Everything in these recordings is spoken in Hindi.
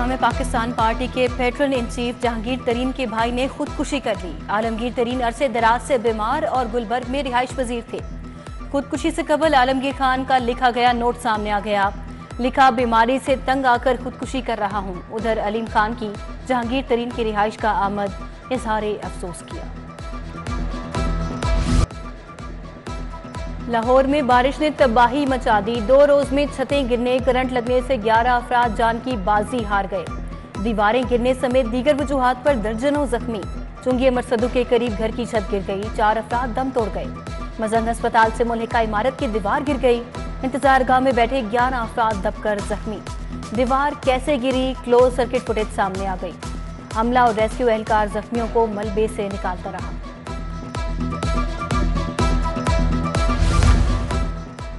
पंजाब में पाकिस्तान पार्टी के पैटर्न इन चीफ जहांगीर तरीन के भाई ने खुदकुशी कर ली। आलमगीर तरीन अरसे दराज से बीमार और गुलबर्ग में रिहाइश पजीर थे। खुदकुशी से कबल आलमगीर खान का लिखा गया नोट सामने आ गया। लिखा, बीमारी से तंग आकर खुदकुशी कर रहा हूं। उधर अलीम खान की जहांगीर तरीन की रिहाइश का आमद, इजहारे अफसोस किया। लाहौर में बारिश ने तबाही मचा दी। 2 रोज में छतें गिरने, करंट लगने से 11 अफराद जान की बाजी हार गए। दीवारें गिरने समेत दीगर वजूहात पर दर्जनों जख्मी। चुंगी अमर सदू के करीब घर की छत गिर गई, 4 अफराद दम तोड़ गए। मजंग अस्पताल से मुल्हिका इमारत की दीवार गिर गई। इंतजार गाह में बैठे 11 अफराद दबकर जख्मी। दीवार कैसे गिरी, क्लोज सर्किट फुटेज सामने आ गई। अमला और रेस्क्यू एहलकार जख्मियों को मलबे से निकालता रहा।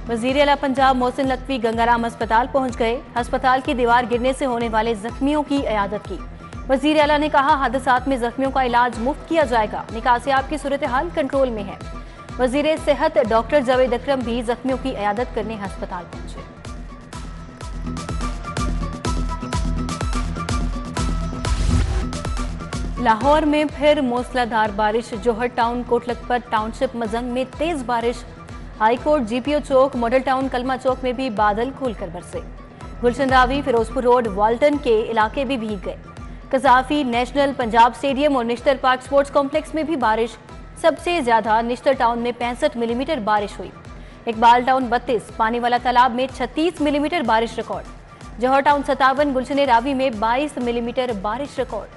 वजीर आला पंजाब मोहसिन नकवी गंगाराम अस्पताल पहुंच गए। अस्पताल की दीवार गिरने से होने वाले जख्मियों की इयादत की। वजीर आला ने कहा, हादसात में जख्मियों का इलाज मुफ्त किया जाएगा। निकासियाब की सूरत हाल कंट्रोल में है। वजीर सेहत डॉक्टर जावेद अकरम भी जख्मियों की इयादत करने अस्पताल पहुंचे। लाहौर में फिर मूसलाधार बारिश। जोहर टाउन, कोटलखपत टाउनशिप, मजंग में तेज बारिश। हाईकोर्ट, जीपीओ चौक, मॉडल टाउन, कलमा चौक में भी बादल खुलकर बरसे। गुलशन रावी, फिरोजपुर रोड, वाल्टन के इलाके भी भीग गए। कजाफी, नेशनल, पंजाब स्टेडियम और निश्तर पार्क स्पोर्ट्स कॉम्प्लेक्स में भी बारिश। सबसे ज्यादा निश्तर टाउन में 65 मिलीमीटर बारिश हुई। इकबाल टाउन 32, पानी वाला तालाब में 36 मिलीमीटर बारिश रिकॉर्ड। जौहर टाउन 57, गुलशन रावी में 22 मिलीमीटर बारिश रिकॉर्ड।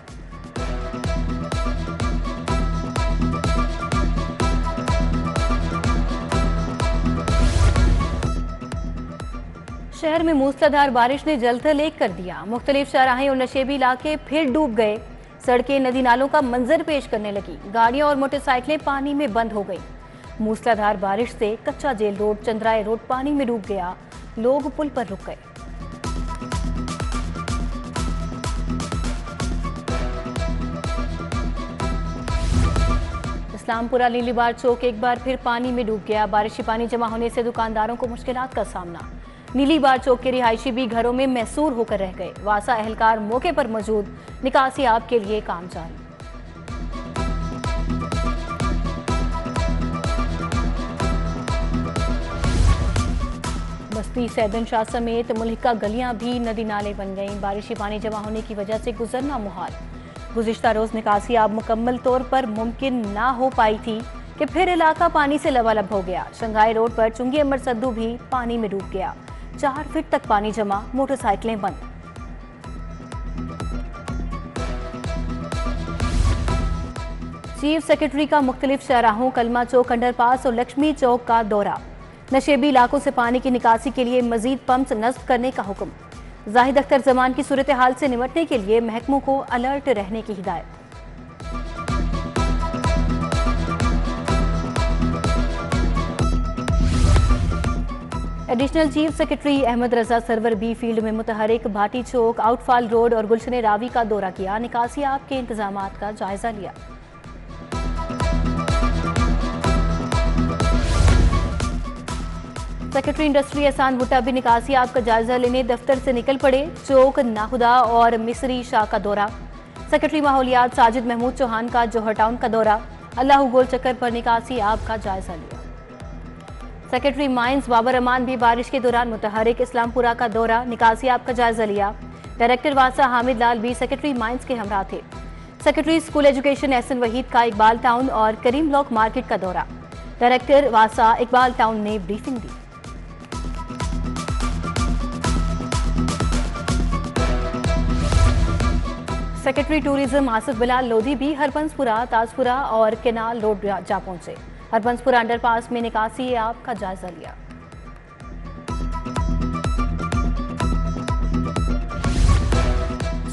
शहर में मूसलाधार बारिश ने जलथल एक कर दिया। मुख्तलिफ शाहराहें और नशेबी इलाके फिर डूब गए। सड़कें नदी नालों का मंजर पेश करने लगी। गाड़ियां और मोटरसाइकिलें पानी में बंद हो गई। मूसलाधार बारिश से कच्चा जेल रोड, चंद्राए रोड पानी में डूब गया। लोग पुल पर रुक गए। इस्लामपुरा नीलीबार चौक एक बार फिर पानी में डूब गया। बारिशी पानी जमा होने से दुकानदारों को मुश्किलात का सामना। नीलीबार चौक के रिहायशी भी घरों में महसूर होकर रह गए। वासा एहलकार मौके पर मौजूद, निकासियाब के लिए काम जारी। बस्ती, सैदन शाह समेत मुल्हिका गलियां भी नदी नाले बन गईं। बारिशी पानी जमा होने की वजह से गुजरना मुहाल। गुज़िश्ता रोज निकासियाब मुकम्मल तौर पर मुमकिन ना हो पाई थी कि फिर इलाका पानी से लबालब हो गया। शंघाई रोड पर चुंगी अमर सद्दू भी पानी में डूब गया। 4 फीट तक पानी जमा, मोटरसाइकिलें बंद। चीफ सेक्रेटरी का मुख्तलिफ शाहराहों, कलमा चौक, अंडरपास और लक्ष्मी चौक का दौरा। नशेबी इलाकों से पानी की निकासी के लिए मजीद पंप्स नस्ब करने का हुक्म। जाहिद अख्तर जमान की सूरत हाल से निपटने के लिए महकमों को अलर्ट रहने की हिदायत। एडिशनल चीफ सेक्रेटरी अहमद रजा सरवर बी फील्ड में मुतहरिक भाटी चौक, आउटफॉल रोड और गुलशन रावी का दौरा किया। निकासियाब के इंतजामात का जायजा लिया। सेक्रेटरी इंडस्ट्री एहसान भुट्टा भी निकासियाब का जायजा लेने दफ्तर से निकल पड़े। चौक, नाहुदा और मिसरी शाह का दौरा। सेक्रेटरी माहौलियात साजिद महमूद चौहान का जौहर टाउन का दौरा। अल्लाह गोल चक्कर पर निकासियाब का जायजा लिया। सेक्रेटरी माइंस बाबर अमान भी बारिश के दौरान मुतहरिक। इस्लामपुरा का दौरा, निकासियाब का जायजा लिया। डायरेक्टर वासा हामिद लाल भी सेक्रेटरी माइंस के हमरा थे। Secretary school education Ehsan Waheed का इकबाल टाउन और करीम ब्लॉक मार्केट का दौरा। डायरेक्टर वासा इकबाल टाउन ने ब्रीफिंग दी। सेक्रेटरी टूरिज्म आसिफ बिलाल लोधी भी हरबंसपुरा, ताजपुरा और केनाल रोड जा पहुंचे। हरबंसपुरा अंडरपास में निकासियाब का जायजा लिया।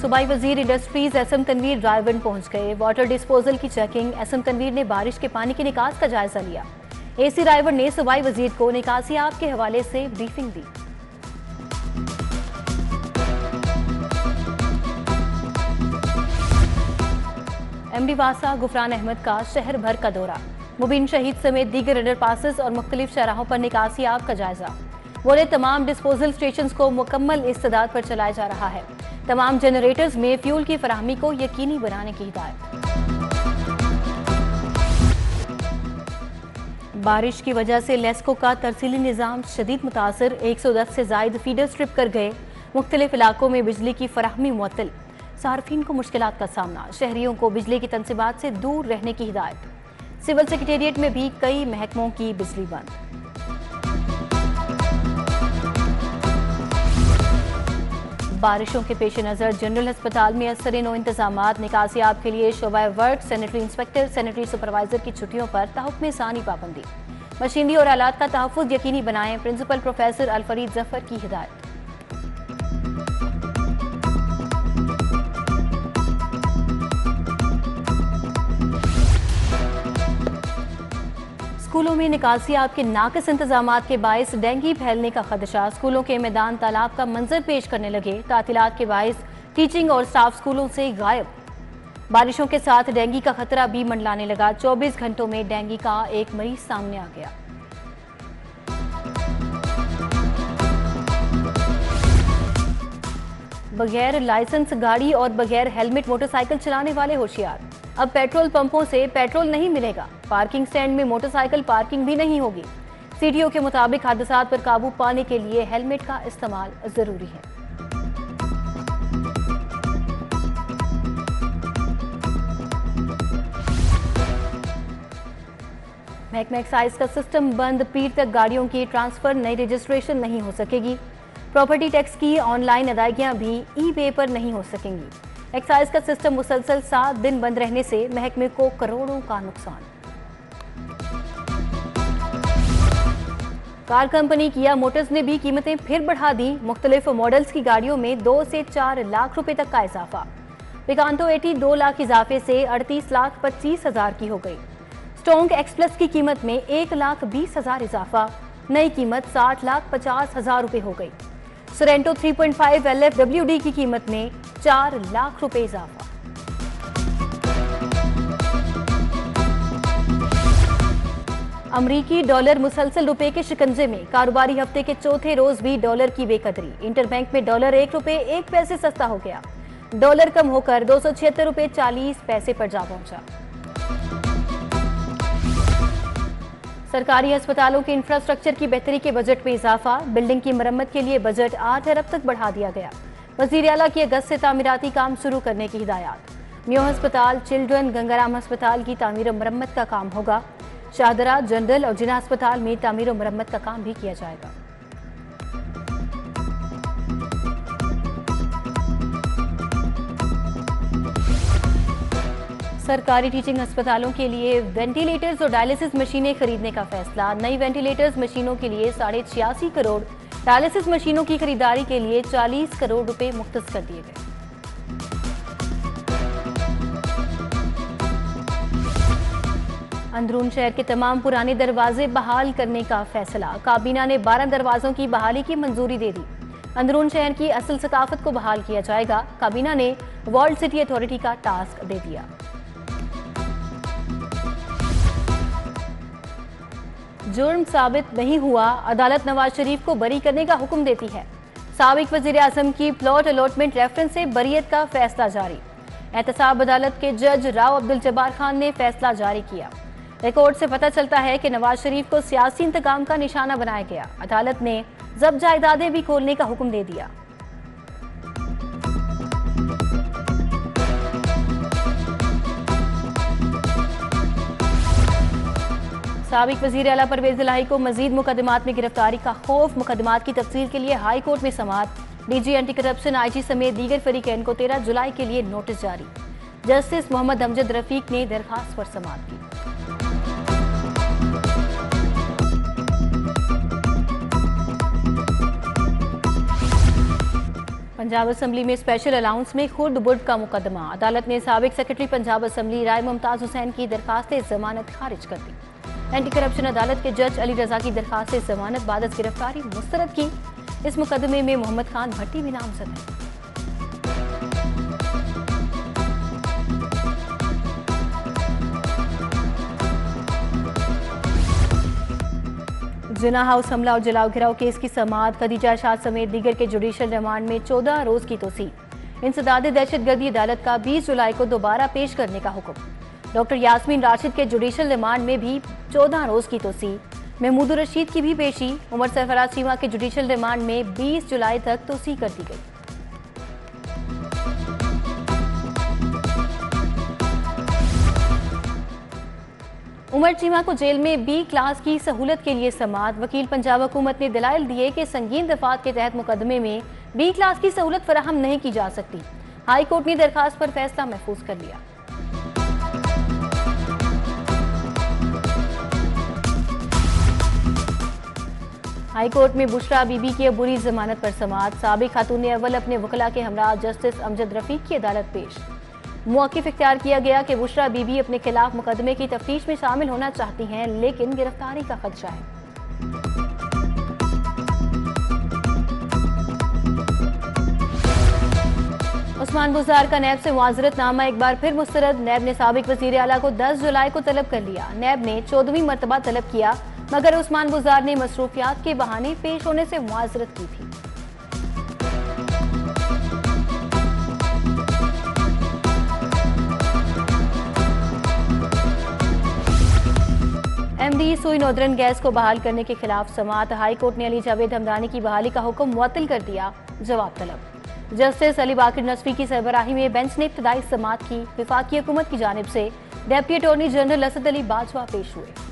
सूबाई वजीर इंडस्ट्रीज एसएम तनवीर रायवन पहुंच गए। वाटर डिस्पोजल की चेकिंग। एसएम तनवीर ने बारिश के पानी की निकास का जायजा लिया। एसी रायवन ने सूबाई वजीर को निकासियाब के हवाले से ब्रीफिंग दी। एमडी वासा गुफरान अहमद का शहर भर का दौरा। मुबीन शहीद समेत दीगर अंडरपासेस और मुख्तलिफ शहराहों पर निकासियाब का जायजा। बोले तमाम डिस्पोजल स्टेशन को मुकम्मल इस्तेदाद पर चलाया जा रहा है। तमाम जनरेटर्स में फ्यूल की फराहमी को यकीनी बनाने की हिदायत। बारिश की वजह से लेस्को का तरसीली निज़ाम शदीद मुतासर, 110 से जायद फीडर स्ट्रिप कर गए। मुख्तलिफ इलाकों में बिजली की फराहमी मुअत्तल, सार्फिन को मुश्किलात का सामना। शहरियों को बिजली की तनसीबात से दूर रहने की हिदायत। सिविल सेक्रेटेरिएट में भी कई महकमों की बिजली बंद। बारिशों के पेश नज़र जनरल अस्पताल में असर नो इंतजामात, निकासियाब के लिए शोबा work, sanitary inspector, sanitary supervisor की छुट्टियों पर तहुक्म सानी पाबंदी। मशीनरी और आलात का तहफ़्फ़ुज़ यकीनी बनाएं, प्रिंसिपल प्रोफेसर अलफरीद जफर की हिदायत। स्कूलों में निकासियाब के नाक़िस इंतजामात के बायस डेंगू फैलने का खदशा। स्कूलों के मैदान तालाब का मंजर पेश करने लगे। तातीलात के बायस टीचिंग और स्टाफ स्कूलों से गायब। बारिशों के साथ डेंगू का खतरा भी मंडलाने लगा। 24 घंटों में डेंगू का एक मरीज सामने आ गया। बगैर लाइसेंस गाड़ी और बगैर हेलमेट मोटरसाइकिल चलाने वाले होशियार। अब पेट्रोल पंपों से पेट्रोल नहीं मिलेगा। पार्किंग स्टैंड में मोटरसाइकिल पार्किंग भी नहीं होगी। सीटीओ के मुताबिक हादसात पर काबू पाने के लिए हेलमेट का इस्तेमाल जरूरी है। महकमा एक्साइज का सिस्टम बंद, पीर तक गाड़ियों की ट्रांसफर, नई रजिस्ट्रेशन नहीं हो सकेगी। प्रॉपर्टी टैक्स की ऑनलाइन अदायगियां भी ई पे पर नहीं हो सकेंगी। एक्साइज का सिस्टम मुसलसल 7 दिन बंद रहने से महकमे को करोड़ों का नुकसान। कार कंपनी किया मोटर्स ने भी कीमतें फिर बढ़ा दी। मुख्तलिफ मॉडल्स की गाड़ियों में 2 से 4 लाख रुपए तक का इजाफा। पिकांटो 80 2 लाख इजाफे से 38,25,000 की हो गई। स्टोंग एक्स प्लस की कीमत में 1,20,000 इजाफा, नई कीमत 60,50,000 रुपए हो गई। सोरेंटो 3.5 LFWD की कीमत में 4 लाख रुपए इजाफा। अमरीकी डॉलर मुसलसल रुपए के शिकंजे में, कारोबारी हफ्ते के चौथे रोज भी डॉलर की बेकदरी। इंटरबैंक में डॉलर 1 रुपए 1 पैसे सस्ता हो गया। डॉलर कम होकर 276 रुपए 40 पैसे पर जा पहुंचा। सरकारी अस्पतालों के इंफ्रास्ट्रक्चर की बेहतरी के बजट में इजाफा। बिल्डिंग की मरम्मत के लिए बजट 8 अरब तक बढ़ा दिया गया। वजीर आला की अगस्त से तामीराती काम शुरू करने की हिदायत। म्यो अस्पताल, चिल्ड्रन, गंगाराम अस्पताल की तामीर और मरम्मत का काम होगा। शाहदरा, जनरल और जिना अस्पताल में तामीर और मरम्मत का काम भी किया जाएगा। सरकारी टीचिंग अस्पतालों के लिए वेंटिलेटर्स और डायलिसिस मशीनें खरीदने का फैसला। नई वेंटिलेटर्स मशीनों के लिए 86.5 करोड़, डायलिसिस मशीनों की खरीदारी के लिए 40 करोड़ रुपए मुख्तस कर दिए गए। अंदरून शहर के तमाम पुराने दरवाजे बहाल करने का फैसला। काबीना ने 12 दरवाजों की बहाली की मंजूरी दे दी। अंदरून शहर की असल सकाफत को बहाल किया जाएगा। काबीना ने वर्ल्ड सिटी अथॉरिटी का टास्क दे दिया। जुर्म साबित नहीं हुआ, अदालत नवाज शरीफ को बरी करने का हुक्म देती है। साबिक वजीर आजम की प्लॉट अलॉटमेंट रेफरेंस से बरियत का फैसला जारी। एहतसाब अदालत के जज राव अब्दुल जब्बार खान ने फैसला जारी किया। रिकॉर्ड से पता चलता है कि नवाज शरीफ को सियासी इंतकाम का निशाना बनाया गया। अदालत ने जब्त जायदादें भी खोलने का हुक्म दे दिया। साबिक वजीर आला परवेज इलाही को मजीद मुकदमात में गिरफ्तारी का खौफ। मुकदमात की तफसील के लिए हाई कोर्ट में समाअत। डीजी एंटी करप्शन आईजी समेत दीगर फरीकैन को 13 जुलाई के लिए नोटिस जारी। जस्टिस मोहम्मद अमजद रफीक ने दरखास्त पर समाअत की। पंजाब असम्बली में स्पेशल अलाउंस में खुर्द बुर्द का मुकदमा। अदालत ने साबिक सेक्रेटरी पंजाब असम्बली राय मुमताज हुसैन की दरखास्त जमानत खारिज कर दी। एंटी करप्शन अदालत के जज अली रजा की दरखास्त जमानत बाद गिरफ्तारी मुस्तरद की। इस मुकदमे में मोहम्मद खान भट्टी भी नामजद है। जिना हाउस हमला और जलाओ घिराव केस की समाअत, खदीजा अरशाद समेत दीगर के जुडिशल रिमांड में 14 रोज की तोसी। इंसदाद दहशतगर्दी अदालत का 20 जुलाई को दोबारा पेश करने का हुक्म। डॉक्टर यास्मीन राशिद के जुडिशल रिमांड में भी 14 रोज की तोसी। महमूदुर रशीद की भी पेशी। उमर सरफराज चीमा के जुडिशल रिमांड में 20 जुलाई तक तोसी कर दी गई। उमर चीमा को जेल में बी क्लास की सहूलत के लिए समाअत। वकील पंजाब हुकूमत ने दलाइल दिए कि संगीन दफात के तहत मुकदमे में बी क्लास की सहूलत फराहम नहीं की जा सकती। हाई कोर्ट ने दरखास्त पर फैसला महफूज कर लिया। हाई कोर्ट में बुशरा बीबी की बुरी जमानत पर समाअत। साबिक खातून ने अव्वल अपने वकला के हमरा जस्टिस अमजद रफीक की अदालत पेश। मौक़िफ़ इख्तियार किया गया कि बुशरा बीबी अपने खिलाफ मुकदमे की तफ्तीश में शामिल होना चाहती हैं, लेकिन गिरफ्तारी का खदशा है। उस्मान बुज़दार का नैब से मुआज़रतनामा एक बार फिर मुस्तरद। नैब ने साबिक वज़ीर आला को 10 जुलाई को तलब कर लिया। नैब ने 14वीं मरतबा तलब किया, मगर उस्मान बुज़दार ने मसरूफियात के बहाने पेश होने से मुआज़रत की थी। एमडी सुई नोदरन गैस को बहाल करने के खिलाफ समाअत। हाई कोर्ट ने अली जावेद हमदानी की बहाली का हुक्म मुअत्तल कर दिया। जवाब तलब। जस्टिस अली बाकिर नसवी की सरबराही में बेंच ने इब्तदाई समाअत की। वफाकी हुकूमत की जानिब से deputy attorney general Asad Ali Bajwa पेश हुए।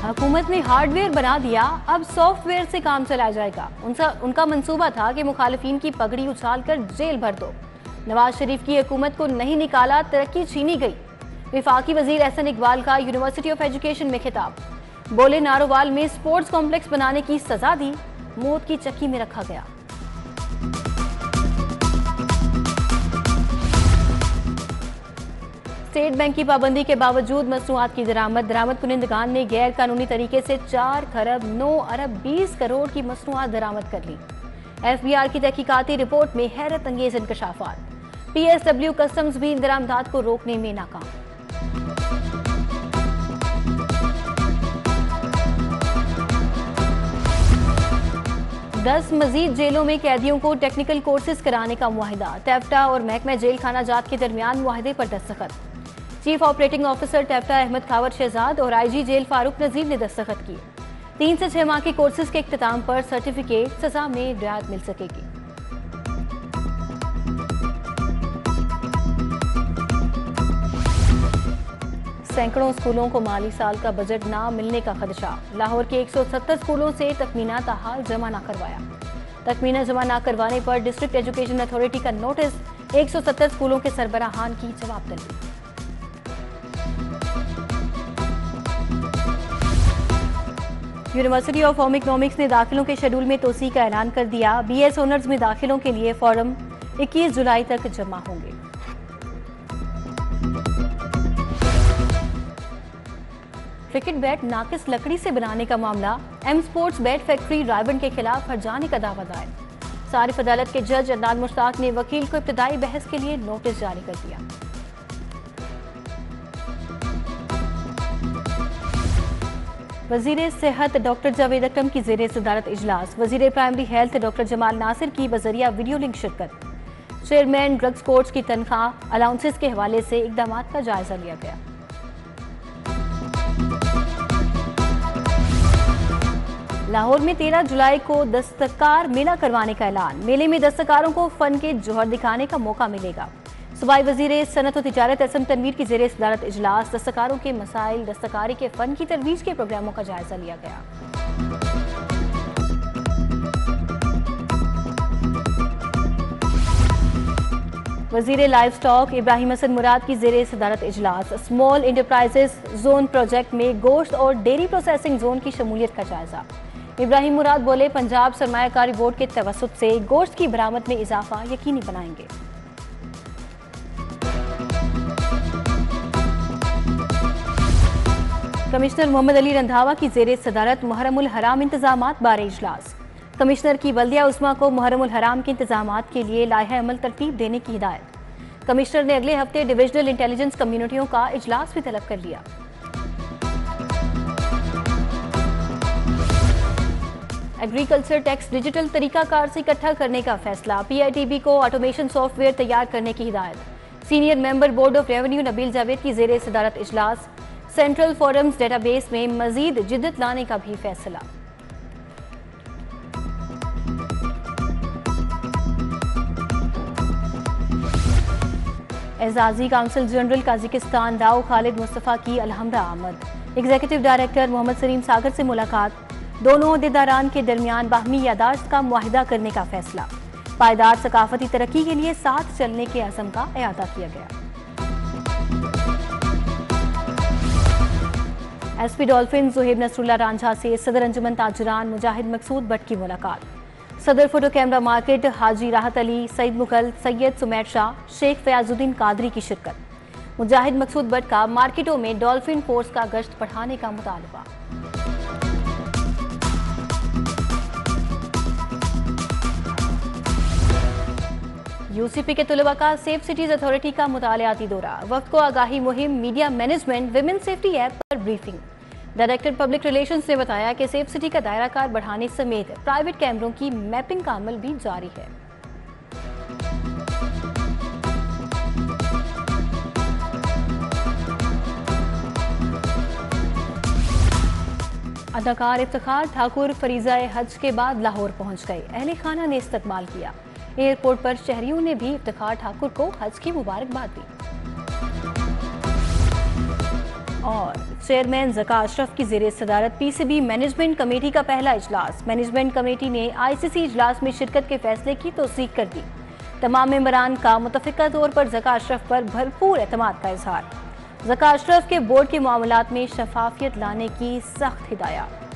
हुकूमत ने हार्डवेयर बना दिया, अब सॉफ्टवेयर से काम चलाया जाएगा। उनका मंसूबा था कि मुखालिफिन की पगड़ी उछालकर जेल भर दो। नवाज शरीफ की हुकूमत को नहीं निकाला, तरक्की छीनी गई। वफाकी वजीर एहसन इकबाल का यूनिवर्सिटी ऑफ एजुकेशन में खिताब। बोले नारोवाल में स्पोर्ट्स कॉम्प्लेक्स बनाने की सजा दी, मौत की चक्की में रखा गया। स्टेट बैंक की पाबंदी के बावजूद मसनूआत की दरामद कुनिंदगान ने गैर कानूनी तरीके से 4 खरब 9 अरब 20 करोड़ की मसनूआत दरामद कर ली। एफबीआर की तहकीकाती रिपोर्ट में हैरत अंगेज इंकशाफात। पीएसडब्ल्यू कस्टम्स भी इन दरामदात को रोकने में नाकाम। दस मजीद जेलों में कैदियों को टेक्निकल कोर्सेज कराने का मुआहिदा। टेफ्टा और महकमा जेल खाना जात के दरमियान मुआहिदे पर दस्तखत। चीफ ऑपरेटिंग ऑफिसर टेफ्टा अहमद खावर शहजाद और आईजी जेल फारूक नजीर ने दस्तखत किए। 3 से 6 माह के कोर्सेज के इख्तिताम पर सर्टिफिकेट सजा में रियायत मिल सकेगी। सैकड़ों स्कूलों को माली साल का बजट ना मिलने का खदशा। लाहौर के 170 स्कूलों से तखमीना ताहाल जमा ना करवाया। तखमीना जमा ना करवाने पर डिस्ट्रिक्ट एजुकेशन अथॉरिटी का नोटिस। 170 स्कूलों के सरबराहान की जवाब तलबी। यूनिवर्सिटी ऑफ होम इकोनॉमिक्स ने दाखिलों के शेड्यूल में तोसी का ऐलान कर दिया। बीएस ऑनर्स में दाखिलों के लिए फॉर्म 21 जुलाई तक जमा होंगे। क्रिकेट बैट नाकिस लकड़ी से बनाने का मामला। एम स्पोर्ट्स बैट फैक्ट्री रायबन के खिलाफ हर्जाने का दावा दायर। सारिफ अदालत के जज अदनान मुश्ताक ने वकील को इब्तदाई बहस के लिए नोटिस जारी कर दिया। वजीर सेहत डॉक्टर जावेद अकरम की जेर सदारत इजलास। वजीर primary health doctor Jamal Nasir की बजरिया वीडियो लिंक शिरकत। चेयरमैन ड्रग्स कोर्ट्स की तनख्वाह अलाउंसेस के हवाले से इकदाम का जायजा लिया गया। लाहौर में 13 जुलाई को दस्तकार मेला करवाने का ऐलान। मेले में दस्तकारों को फन के जौहर दिखाने का मौका मिलेगा। सूबाई वजीर सनत और तिजारत एसएम तनवीर की जेर सदारत इजलास। दस्तकारों के मसाइल, दस्तकारी के फन की तरवीज के प्रोग्रामों का जायजा लिया गया। वजीर लाइव स्टॉक इब्राहिम हसन मुराद की जेर सदारत इजलास। स्मॉल इंटरप्राइजेस जोन प्रोजेक्ट में गोश्त और डेयरी प्रोसेसिंग जोन की शमूलियत का जायजा। इब्राहिम मुराद बोले, पंजाब सरमायाकारी बोर्ड के तवसुत से गोश्त की बरामद में इजाफा यकीनी बनाएंगे। कमिश्नर मोहम्मद अली रंधावा की जेर सदारत मुहर्रमुल हराम इंतजामात बारे इजलास। कमिश्नर की बल्दिया उस्मा को मुहर्रमुल हराम के इंतजामात के लिए लाइहा अमल तरतीब देने की हिदायत। कमिश्नर ने अगले हफ्ते डिविजनल इंटेलिजेंस कम्युनिटियों का इजलास भी तलब कर लिया। एग्रीकल्चर टैक्स डिजिटल तरीकाकार से इकट्ठा करने का फैसला, पीआईटीबी को ऑटोमेशन सॉफ्टवेयर तैयार करने की हिदायत। Senior member board of revenue Nabeel Javed की जेर सदारत इजलास। सेंट्रल फोरम्स डेटाबेस में मजीद जिद्दत लाने का भी फैसला। एजाजी काउंसिल जनरल काजिकिस्तान दाऊ खालिद मुस्तफ़ा की अलहम्रा आमद। एग्जीक्यूटिव डायरेक्टर मोहम्मद सलीम सागर से मुलाकात। दोनों अहदेदारान के दरमियान बाहमी यादाश्त का मुआहिदा करने का फैसला। पायदार सकाफती तरक्की के लिए साथ चलने के अज़म का इआदा किया गया। एसपी डॉल्फिन ज़ुहैब नसरुल्लाह रांझा से सदर अंजुमन ताजरान मुजाहिद मकसूद भट्ट की मुलाकात। सदर फोटो कैमरा मार्केट हाजी राहत अली, सईद मुगल, सैयद सुमैर शाह, शेख फयाजुद्दीन कादरी की शिरकत। मुजाहिद मकसूद भट्ट का मार्केटों में डॉल्फिन फोर्स का गश्त बढ़ाने का मुतालबा। यूसीपी के तुलबा का सेफ सिटीज अथॉरिटी का मुतालियाती दौरा। वक्त को आगाही मुहिम, media management, women safety app पर ब्रीफिंग। डायरेक्टर पब्लिक रिलेशंस ने बताया कि सेफ सिटी का दायरा कार बढ़ाने समेत प्राइवेट कैमरों की मैपिंग का अमल भी जारी है। अदाकार इफ्तिखार ठाकुर फरीज़ाए हज के बाद लाहौर पहुंच गए। अहले खाना ने इस्तकबाल किया। एयरपोर्ट पर शहरियों ने भी इफ्तिखार ठाकुर को हज की मुबारकबाद दी। और चेयरमैन ज़का अशरफ की ज़ेरे सदारत पीसीबी मैनेजमेंट कमेटी का पहला इजलास। मैनेजमेंट कमेटी ने आईसीसी इजलास में शिरकत के फैसले की तौसीक कर दी। तमाम मेंबरान का मुतफ़िका तौर पर ज़का अशरफ पर भरपूर एतमाद का इजहार। ज़का अशरफ के बोर्ड के मामलात में शफाफियत लाने की सख्त हिदायत।